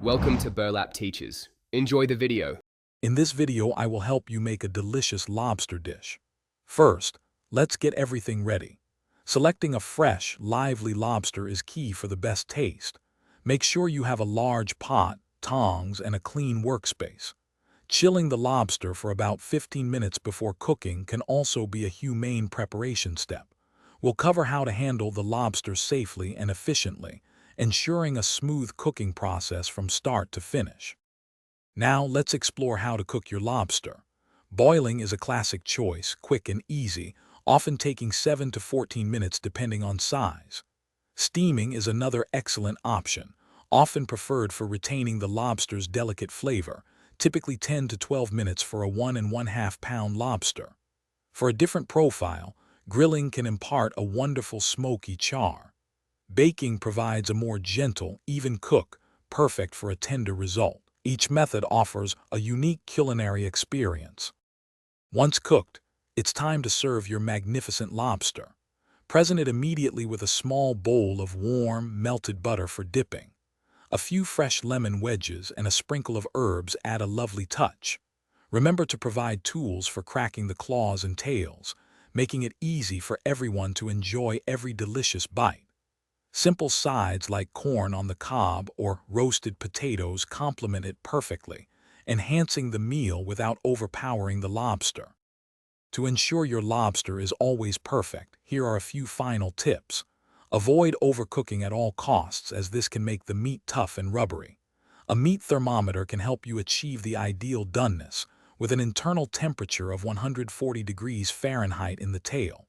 Welcome to Burlap Teachers. Enjoy the video. In this video, I will help you make a delicious lobster dish. First, let's get everything ready. Selecting a fresh, lively lobster is key for the best taste. Make sure you have a large pot, tongs, and a clean workspace. Chilling the lobster for about 15 minutes before cooking can also be a humane preparation step. We'll cover how to handle the lobster safely and efficiently, ensuring a smooth cooking process from start to finish. Now let's explore how to cook your lobster. Boiling is a classic choice, quick and easy, often taking 7 to 14 minutes depending on size. Steaming is another excellent option, often preferred for retaining the lobster's delicate flavor, typically 10 to 12 minutes for a 1½ pound lobster. For a different profile, grilling can impart a wonderful smoky char. Baking provides a more gentle, even cook, perfect for a tender result. Each method offers a unique culinary experience. Once cooked, it's time to serve your magnificent lobster. Present it immediately with a small bowl of warm, melted butter for dipping. A few fresh lemon wedges and a sprinkle of herbs add a lovely touch. Remember to provide tools for cracking the claws and tails, making it easy for everyone to enjoy every delicious bite. Simple sides like corn on the cob or roasted potatoes complement it perfectly, enhancing the meal without overpowering the lobster. To ensure your lobster is always perfect, here are a few final tips. Avoid overcooking at all costs, as this can make the meat tough and rubbery. A meat thermometer can help you achieve the ideal doneness, with an internal temperature of 140 degrees Fahrenheit in the tail.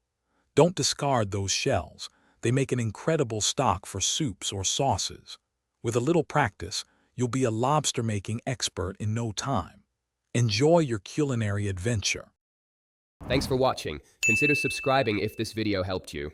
Don't discard those shells. They make an incredible stock for soups or sauces. With a little practice, you'll be a lobster-making expert in no time. Enjoy your culinary adventure. Thanks for watching. Consider subscribing if this video helped you.